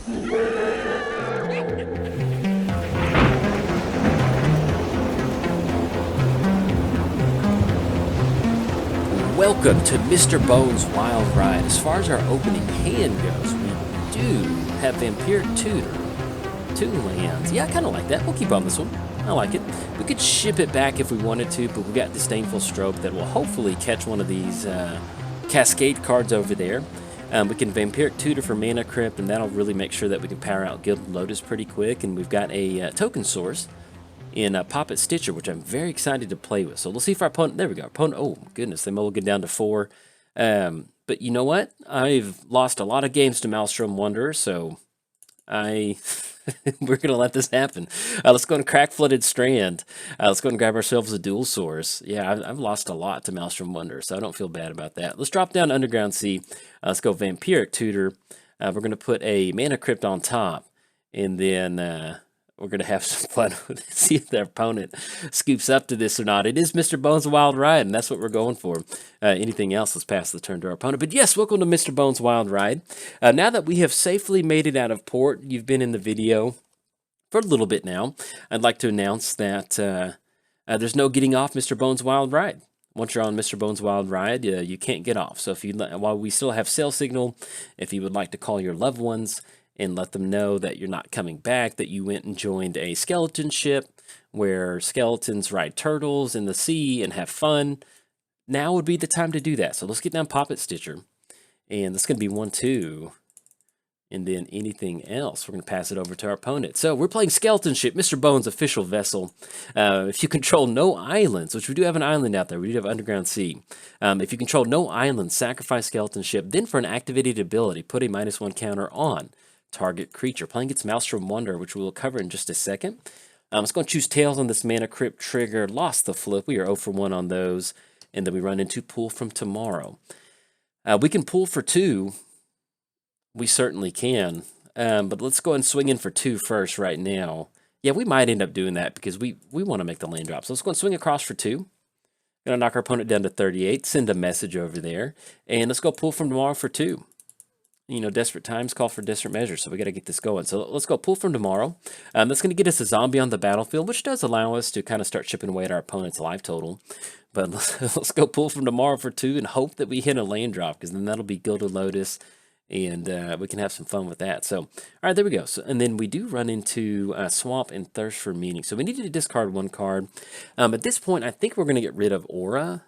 Welcome to Mr. Bones' Wild Ride. As far as our opening hand goes, we do have Vampiric Tutor. 2 lands. Yeah, I kind of like that. We'll keep on this one. I like it. We could ship it back if we wanted to, but we got Disdainful Stroke that will hopefully catch one of these Cascade cards over there. We can Vampiric Tutor for Mana Crypt, and that'll really make sure that we can power out Gilded Lotus pretty quick. And we've got a token source in Poppet Stitcher, which I'm very excited to play with. So let's see if our opponent, there we go, our opponent, oh goodness, they mulligan down to 4. But you know what? I've lost a lot of games to Maelstrom Wanderer, so we're going to let this happen. Let's go and Crack Flooded Strand. Let's go and grab ourselves a dual source. Yeah, I've lost a lot to Maelstrom Wanderer, so I don't feel bad about that. Let's drop down Underground Sea. Let's go Vampiric Tutor. We're going to put a Mana Crypt on top, and then we're going to have some fun with it. See if their opponent scoops up to this or not. It is Mr. Bones' Wild Ride, and that's what we're going for. Anything else, let's pass the turn to our opponent. But yes, welcome to Mr. Bones' Wild Ride. Now that we have safely made it out of port, you've been in the video for a little bit now. I'd like to announce that there's no getting off Mr. Bones' Wild Ride. Once you're on Mr. Bones' Wild Ride, you can't get off. So if you, while we still have cell signal, if you would like to call your loved ones and let them know that you're not coming back, that you went and joined a skeleton ship where skeletons ride turtles in the sea and have fun, now would be the time to do that. So let's get down Poppet Stitcher, and that's going to be 1-2, and then anything else, we're going to pass it over to our opponent. So we're playing Skeleton Ship, Mr. Bones' official vessel. If you control no islands, which we do have an island out there, we do have Underground Sea. If you control no islands, sacrifice Skeleton Ship. Then for an activated ability, put a -1 counter on target creature. Playing against Maelstrom Wanderer, which we will cover in just a second. Let's go and choose Tails on this Mana Crypt trigger. Lost the flip. We are 0 for 1 on those. And then we run into Pull from Tomorrow. We can pull for 2. We certainly can. But let's go and swing in for 2 first right now. Yeah, we might end up doing that because we want to make the land drop. So let's go and swing across for 2. Gonna knock our opponent down to 38. Send a message over there. And let's go Pull from Tomorrow for 2. You know, desperate times call for desperate measures, so we got to get this going. So let's go Pull from Tomorrow. That's going to get us a zombie on the battlefield, which does allow us to kind of start chipping away at our opponent's life total. But let's go Pull from Tomorrow for 2 and hope that we hit a land drop, because then that'll be Gilded Lotus, and we can have some fun with that. So, all right, there we go. So, and then we do run into Swamp and Thirst for Meaning. So we need to discard 1 card. At this point, I think we're going to get rid of Aura,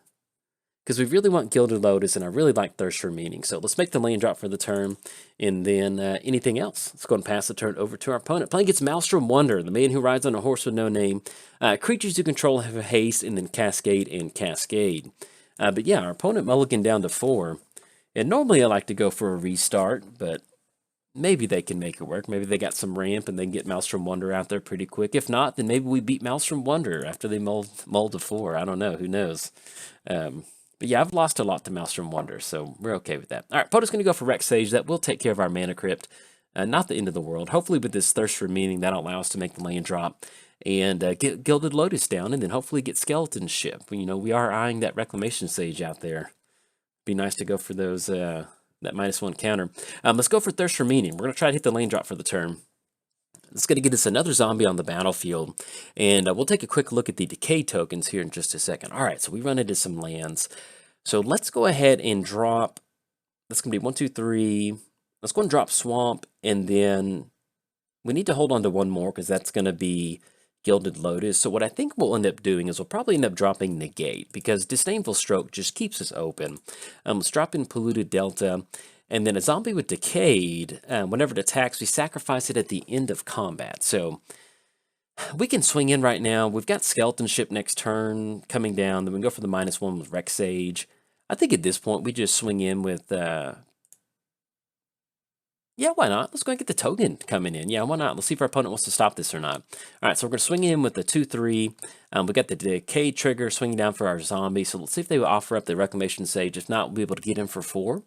because we really want Gilded Lotus, and I really like Thirst for Meaning. So let's make the land drop for the turn, and then anything else. Let's go and pass the turn over to our opponent. Playing against Maelstrom Wanderer, the man who rides on a horse with no name. Creatures you control have a haste, and then Cascade and Cascade. But yeah, our opponent mulligan down to 4. And normally I like to go for a restart, but maybe they can make it work. Maybe they got some ramp, and they can get Maelstrom Wanderer out there pretty quick. If not, then maybe we beat Maelstrom Wanderer after they mull to 4. I don't know. Who knows? But yeah, I've lost a lot to Maelstrom Wanderer, so we're okay with that. All right, opponent's going to go for Rex Sage. That will take care of our Mana Crypt. Not the end of the world. Hopefully with this Thirst for Meaning, that'll allow us to make the land drop and get Gilded Lotus down, and then hopefully get Skeleton Ship. You know, we are eyeing that Reclamation Sage out there. Be nice to go for those that -1 counter. Let's go for Thirst for Meaning. We're going to try to hit the land drop for the turn. It's going to get us another zombie on the battlefield, and we'll take a quick look at the decay tokens here in just a second. All right, so we run into some lands. So let's go ahead and drop, that's going to be 1, 2, 3. Let's go and drop Swamp, and then we need to hold on to 1 more because that's going to be Gilded Lotus. So what I think we'll end up doing is we'll probably end up dropping Negate, because Disdainful Stroke just keeps us open. Let's drop in Polluted Delta. And then a zombie with Decayed, whenever it attacks, we sacrifice it at the end of combat. So we can swing in right now. We've got Skeleton Ship next turn coming down. Then we can go for the -1 with Rex Sage. I think at this point we just swing in with... yeah, why not? Let's go and get the token coming in. Yeah, why not? Let's see if our opponent wants to stop this or not. All right, so we're going to swing in with the 2-3. We got the Decay trigger swinging down for our zombie. So let's see if they will offer up the Reclamation Sage. If not, we'll be able to get in for 4.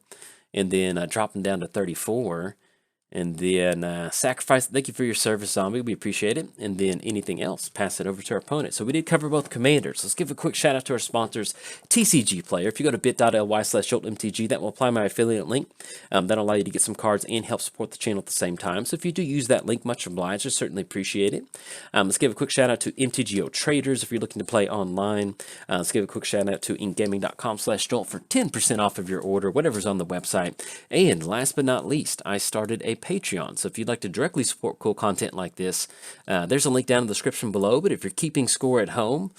And then drop them down to 34. And then sacrifice, thank you for your service, zombie. We appreciate it. And then anything else, pass it over to our opponent. So we did cover both commanders. Let's give a quick shout out to our sponsors, TCG Player. If you go to bit.ly/JoltMTG, that will apply my affiliate link. That'll allow you to get some cards and help support the channel at the same time. So if you do use that link, much obliged. I certainly appreciate it. Let's give a quick shout out to MTGOTraders if you're looking to play online. Let's give a quick shout out to ingaming.com/Jolt for 10% off of your order, whatever's on the website. And last but not least, I started a Patreon. So if you'd like to directly support cool content like this, there's a link down in the description below. But if you're keeping score at home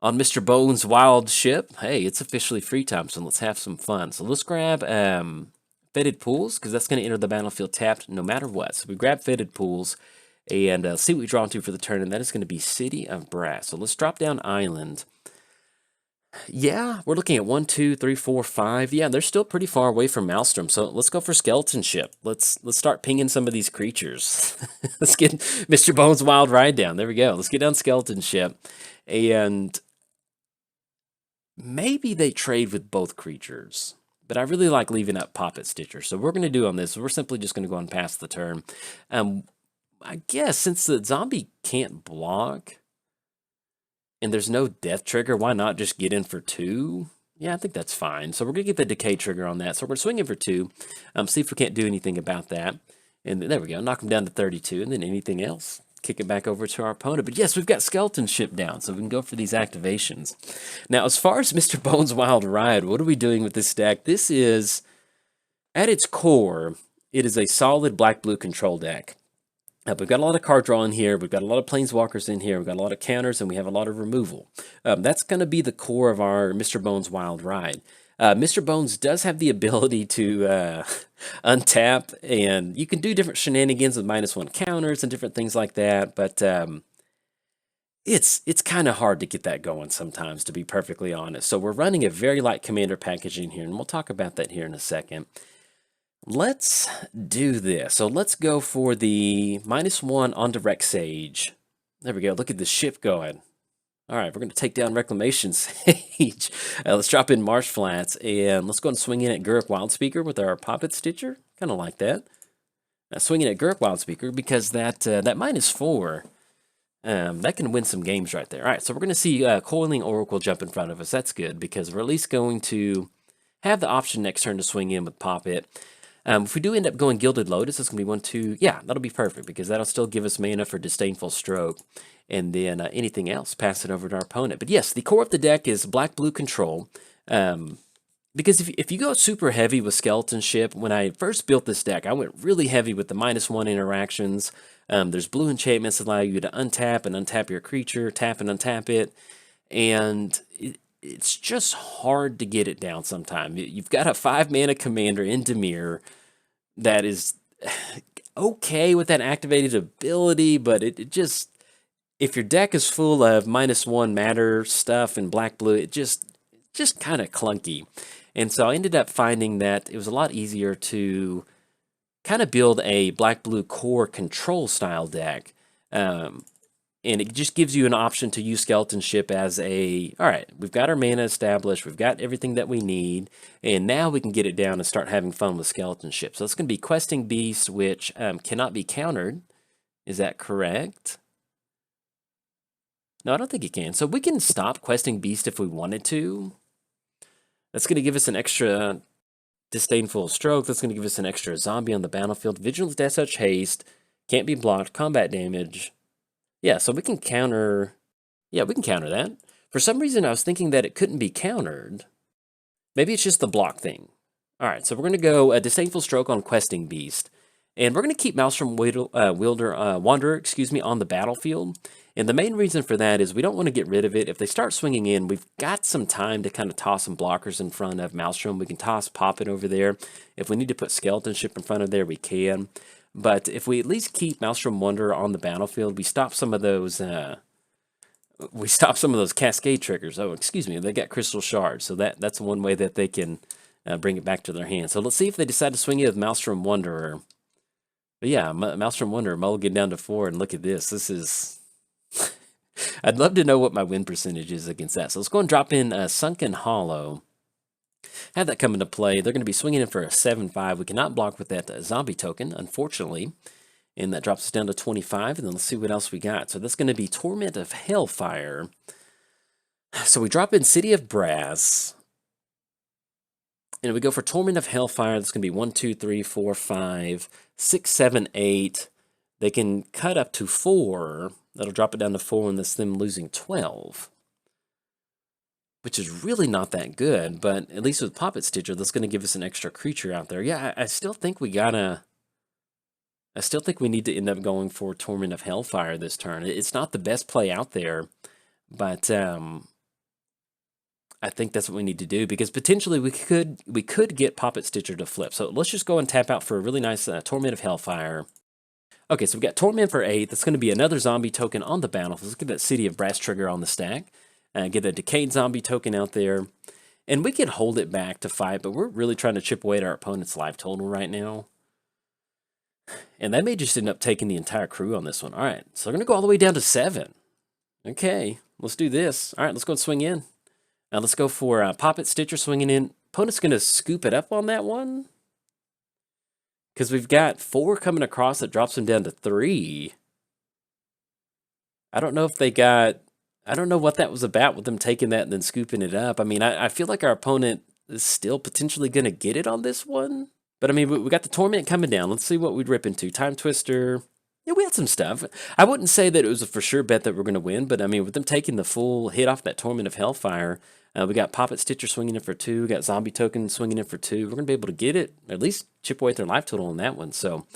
on Mr. Bones' wild ship, hey, it's officially free time, so let's have some fun. So let's grab Fetid Pools, because that's going to enter the battlefield tapped no matter what. So we grab Fetid Pools and see what we draw into for the turn, and that is going to be City of Brass. So let's drop down Island. Yeah, we're looking at 1, 2, 3, 4, 5. Yeah, they're still pretty far away from Maelstrom, so let's go for Skeleton Ship. Let's start pinging some of these creatures. Let's get Mr. Bones' wild ride down. There we go. Let's get down Skeleton Ship, and maybe they trade with both creatures. But I really like leaving up Poppet Stitcher. So we're going to do on this, we're simply just going to go and pass the turn. I guess since the zombie can't block, and there's no death trigger, why not just get in for 2? Yeah, I think that's fine. So we're going to get the decay trigger on that. So we're going to swing in for 2, see if we can't do anything about that. And there we go, knock him down to 32, and then anything else, kick it back over to our opponent. But yes, we've got Skeleton Ship down, so we can go for these activations. Now, as far as Mr. Bones' Wild Ride, what are we doing with this deck? This is, at its core, it is a solid black-blue control deck. We've got a lot of card draw in here, we've got a lot of planeswalkers in here, we've got a lot of counters, and we have a lot of removal. That's going to be the core of our Mr. Bones Wild Ride. Mr. Bones does have the ability to untap, and you can do different shenanigans with -1 counters and different things like that, but it's kind of hard to get that going sometimes, to be perfectly honest. So we're running a very light commander package in here, and we'll talk about that here in a second. Let's do this. So let's go for the -1 on Direct Sage. There we go. Look at the ship going. All right, we're going to take down Reclamation Sage. Let's drop in Marsh Flats, and let's go and swing in at Gurk Wildspeaker with our Poppet Stitcher. Kind of like that. Swinging at Gurk Wildspeaker because that -4, that can win some games right there. All right, so we're going to see Coiling Oracle jump in front of us. That's good because we're at least going to have the option next turn to swing in with Poppet. If we do end up going Gilded Lotus, it's going to be 1, 2. Yeah, that'll be perfect because that'll still give us mana for Disdainful Stroke. And then anything else, pass it over to our opponent. But yes, the core of the deck is black-blue control. Because if you go super heavy with Skeleton Ship, when I first built this deck, I went really heavy with the -1 interactions. There's blue enchantments that allow you to untap and untap your creature, tap and untap it. And it's just hard to get it down sometimes. You've got a 5-mana commander in Dimir that is okay with that activated ability, but it just, if your deck is full of -1 matter stuff and black-blue, it just kind of clunky. And so I ended up finding that it was a lot easier to kind of build a black-blue core control style deck. And it just gives you an option to use Skeleton Ship as a, all right, we've got our mana established, we've got everything that we need, and now we can get it down and start having fun with Skeleton Ship. So it's going to be Questing Beast, which cannot be countered. Is that correct? No, I don't think it can. So we can stop Questing Beast if we wanted to. That's going to give us an extra Disdainful Stroke. That's going to give us an extra zombie on the battlefield. Vigilance, Death Touch, Haste. Can't be blocked. Combat damage. Yeah, so we can counter... Yeah, we can counter that. For some reason, I was thinking that it couldn't be countered. Maybe it's just the block thing. All right, so we're going to go a Disdainful Stroke on Questing Beast. And we're going to keep Maelstrom Wanderer on the battlefield. And the main reason for that is we don't want to get rid of it. If they start swinging in, we've got some time to kind of toss some blockers in front of Maelstrom. We can toss Poppet over there. If we need to put Skeleton Ship in front of there, we can. But if we at least keep Maelstrom Wanderer on the battlefield, we stop some of those cascade triggers. Oh, excuse me, they got Crystal Shards. So that's one way that they can bring it back to their hand. So let's see if they decide to swing it with Maelstrom Wanderer. But yeah, Maelstrom Wanderer, mulligan down to 4, and look at this. This is... I'd love to know what my win percentage is against that. So let's go and drop in Sunken Hollow. have that come into play. They're going to be swinging in for a 7-5. We cannot block with that zombie token, unfortunately. And that drops us down to 25. And then let's see what else we got. So that's going to be Torment of Hellfire. So we drop in City of Brass. And we go for Torment of Hellfire. That's going to be 1, 2, 3, 4, 5, 6, 7, 8. They can cut up to 4. That'll drop it down to 4, and that's them losing 12. Which is really not that good, but at least with Poppet Stitcher, that's going to give us an extra creature out there. Yeah, I still think we gotta... I still think we need to end up going for Torment of Hellfire this turn. It's not the best play out there, but I think that's what we need to do, because potentially we could get Poppet Stitcher to flip. So let's just go and tap out for a really nice Torment of Hellfire. Okay, so we've got Torment for 8. That's going to be another zombie token on the battlefield. Let's get that City of Brass trigger on the stack. Get a Decayed zombie token out there. And we can hold it back to 5, but we're really trying to chip away at our opponent's life total right now. And that may just end up taking the entire crew on this one. All right, so we're going to go all the way down to 7. Okay, let's do this. All right, let's go and swing in. Now let's go for Poppet Stitcher swinging in. Opponent's going to scoop it up on that one, because we've got 4 coming across that drops them down to 3. I don't know if they got... I don't know what that was about with them taking that and then scooping it up. I mean, I feel like our opponent is still potentially going to get it on this one. But I mean, we got the Torment coming down. Let's see what we'd rip into. Time Twister. Yeah, we had some stuff. I wouldn't say that it was a for sure bet that we're going to win, but I mean, with them taking the full hit off that Torment of Hellfire, we got Poppet Stitcher swinging in for 2. We got Zombie Token swinging in for 2. We're going to be able to get it, at least chip away at their life total on that one. So,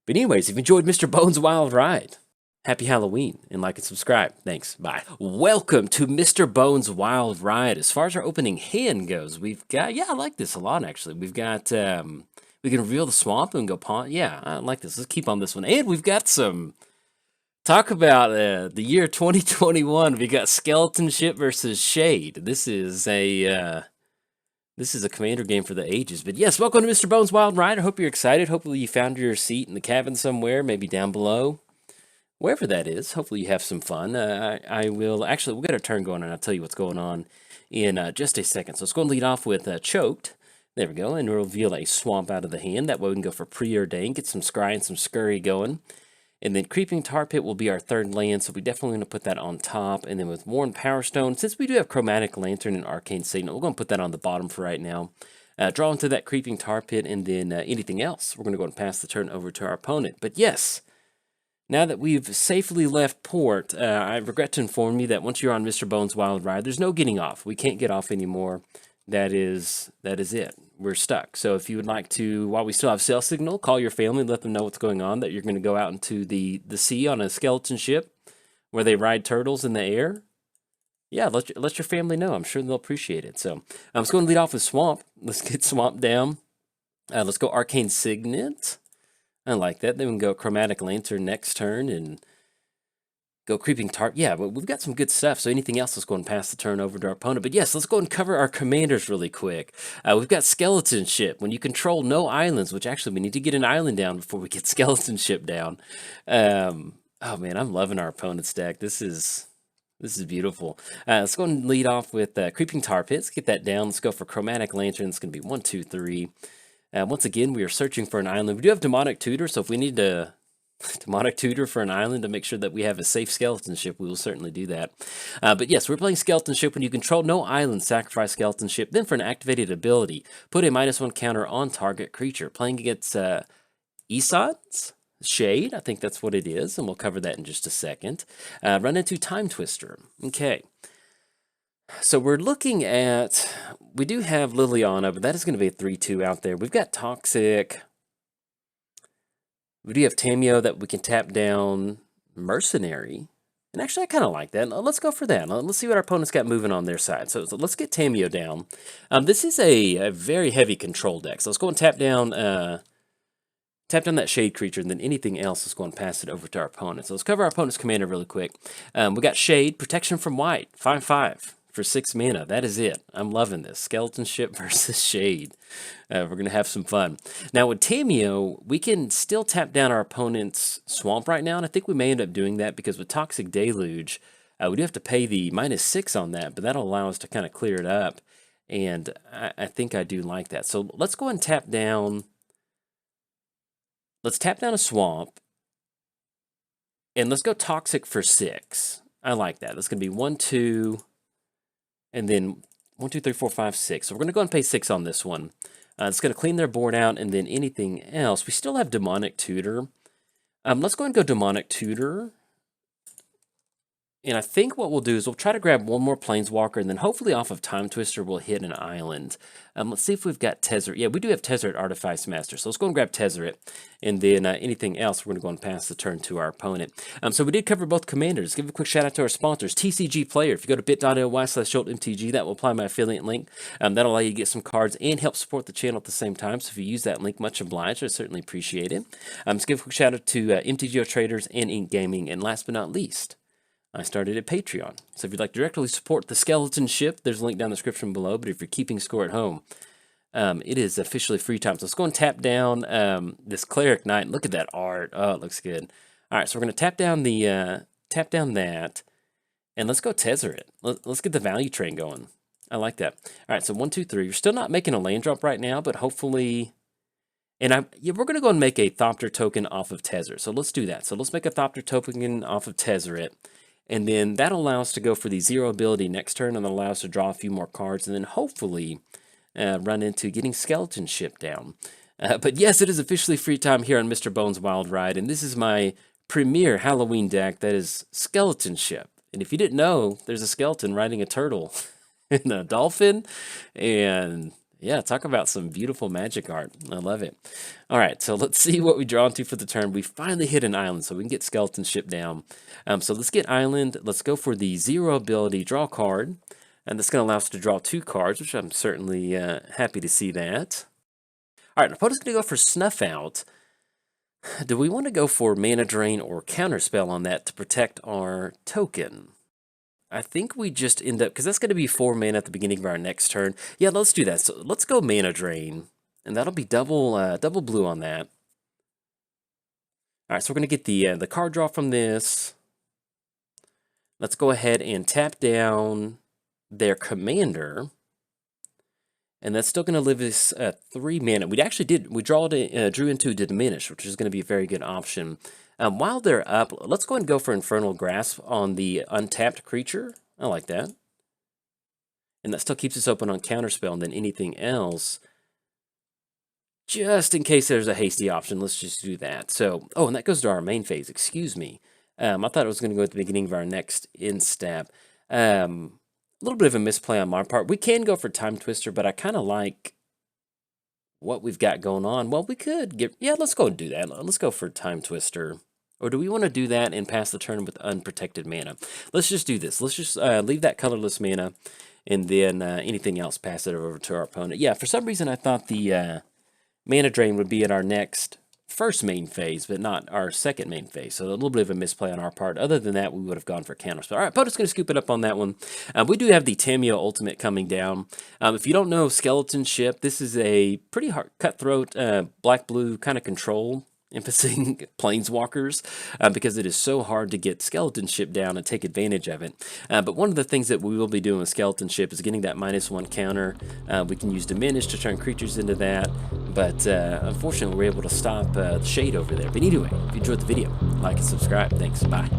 but anyways, if you enjoyed Mr. Bones' Wild Ride, happy Halloween, and like and subscribe. Thanks. Bye. Welcome to Mr. Bones' Wild Ride. As far as our opening hand goes, we've got... Yeah, I like this a lot, actually. We've got... we can reveal the swamp and go pawn. Yeah, I like this. Let's keep on this one. And we've got some... Talk about the year 2021. We got Skeleton Ship versus Shade. This is a commander game for the ages. But yes, welcome to Mr. Bones' Wild Ride. I hope you're excited. Hopefully you found your seat in the cabin somewhere, maybe down below. Wherever that is, hopefully you have some fun. I will, actually, we'll get our turn going, and I'll tell you what's going on in just a second. So let's go and lead off with Choked. There we go, and we'll reveal a swamp out of the hand. That way we can go for Preordained, get some Scry and some Scurry going. And then Creeping Tar Pit will be our 3rd land, so we definitely going to put that on top. And then with Worn Power Stone, since we do have Chromatic Lantern and Arcane Signal, we're going to put that on the bottom for right now. Draw into that Creeping Tar Pit, and then anything else, we're going to go and pass the turn over to our opponent. But yes... Now that we've safely left port, I regret to inform you that once you're on Mr. Bones' Wild Ride, there's no getting off. We can't get off anymore. That is it. We're stuck. So if you would like to, while we still have cell signal, call your family, let them know what's going on, that you're going to go out into the sea on a skeleton ship where they ride turtles in the air. Yeah, let your family know. I'm sure they'll appreciate it. So I'm just going to lead off with Swamp. Let's get Swamp down. Let's go Arcane Signet. I like that. Then we can go Chromatic Lantern next turn and go Creeping Tar. Yeah, but we've got some good stuff. So anything else, let's go and pass the turn over to our opponent. But yes, let's go and cover our commanders really quick. We've got Skeleton Ship. When you control no islands, which actually we need to get an island down before we get Skeleton Ship down. Oh man, I'm loving our opponent's deck. This is beautiful. Let's go and lead off with Creeping Tar Pit. Let's get that down. Let's go for Chromatic Lantern. It's going to be 1, 2, 3. Once again, we are searching for an island. We do have Demonic Tutor, so if we need to Demonic Tutor for an island to make sure that we have a safe Skeleton Ship, we will certainly do that. But yes, we're playing Skeleton Ship. When you control no island, sacrifice Skeleton Ship. Then for an activated ability, put a -1 counter on target creature. Playing against Ihsan's Shade, I think that's what it is, and we'll cover that in just a second. Run into Time Twister. Okay. So we're looking at, we do have Liliana, but that is going to be a 3/2 out there. We've got Toxic. We do have Tameo that we can tap down. Mercenary. And actually, I kind of like that. Let's go for that. Let's see what our opponent's got moving on their side. So let's get Tameo down. This is a very heavy control deck. So let's go and tap down that Shade creature, and then anything else, let's go and pass it over to our opponent. So let's cover our opponent's commander really quick. We got Shade, Protection from White, 5/5. For 6 mana. That is it. I'm loving this. Skeleton Ship versus Shade. We're going to have some fun. Now with Tameo, we can still tap down our opponent's swamp right now, and I think we may end up doing that because with Toxic Deluge, we do have to pay the -6 on that, but that'll allow us to kind of clear it up. And I think I do like that. So let's go and tap down. Let's tap down a swamp. And let's go toxic for 6. I like that. That's going to be 1, 2, and then 1, 2, 3, 4, 5, 6. So we're going to go and pay 6 on this one. It's going to clean their board out, and then anything else. We still have Demonic Tutor. Let's go and go Demonic Tutor. And I think what we'll do is we'll try to grab one more Planeswalker, and then hopefully off of Time Twister we'll hit an island. Let's see if we've got Tezzeret. Yeah, we do have Tezzeret Artifice Master. So let's go and grab Tezzeret, and then anything else we're going to go and pass the turn to our opponent. So we did cover both commanders. Give a quick shout out to our sponsors, TCG Player. If you go to bit.ly/JoltMTG, that will apply my affiliate link. That'll allow you to get some cards and help support the channel at the same time. So if you use that link, much obliged. I certainly appreciate it. Let's give a quick shout out to MTGOTraders and Ink Gaming, and last but not least, I started at Patreon. So if you'd like to directly support the Skeleton Ship, there's a link down in the description below. But if you're keeping score at home, it is officially free time. So let's go and tap down this Cleric Knight. Look at that art. Oh, it looks good. All right, so we're going to tap down that, and let's go Tezzeret. Let's get the value train going. I like that. All right, so 1, 2, 3. You're still not making a land drop right now, but hopefully. And we're going to go and make a Thopter token off of Tezzeret. So let's do that. So let's make a Thopter token off of Tezzeret. And then that'll allow us to go for the 0 ability next turn, and allow us to draw a few more cards, and then hopefully run into getting Skeleton Ship down. But yes, it is officially free time here on Mr. Bones Wild Ride, and this is my premier Halloween deck that is Skeleton Ship. And if you didn't know, there's a skeleton riding a turtle and a dolphin, and yeah, talk about some beautiful magic art. I love it. All right, so let's see what we draw into for the turn. We finally hit an island, so we can get Skeleton Ship down. So let's get island. Let's go for the 0 ability, draw card. And that's going to allow us to draw 2 cards, which I'm certainly happy to see that. All right, our opponent's going to go for Snuff Out. Do we want to go for Mana Drain or Counterspell on that to protect our token? I think we just end up, because that's going to be 4 mana at the beginning of our next turn. Yeah, let's do that. So let's go Mana Drain, and that'll be double blue on that. All right, so we're going to get the card draw from this. Let's go ahead and tap down their commander, and that's still going to live us 3 mana. We drew into Diminish, which is going to be a very good option. While they're up, let's go and go for Infernal Grasp on the untapped creature. I like that. And that still keeps us open on Counterspell, and then anything else, just in case there's a hasty option, let's just do that. So, oh, and that goes to our main phase, excuse me. I thought it was going to go at the beginning of our next end step. A little bit of a misplay on my part. We can go for Time Twister, but I kind of like what we've got going on. Well, we could get, yeah, let's go and do that. Let's go for Time Twister. Or do we want to do that and pass the turn with unprotected mana? Let's just do this. Let's just leave that colorless mana, and then anything else, pass it over to our opponent. Yeah, for some reason I thought the Mana Drain would be at our next first main phase, but not our second main phase. So a little bit of a misplay on our part. Other than that, we would have gone for Counterspell. All right, opponent's going to scoop it up on that one. We do have the Tamiyo Ultimate coming down. If you don't know Skeleton Ship, this is a pretty hard, cutthroat, black-blue kind of control, emphasizing Planeswalkers, because it is so hard to get Skeleton Ship down and take advantage of it. But one of the things that we will be doing with Skeleton Ship is getting that -1 counter. We can use Diminish to turn creatures into that, but unfortunately we're able to stop the shade over there. But anyway, if you enjoyed the video, like and subscribe. Thanks, bye.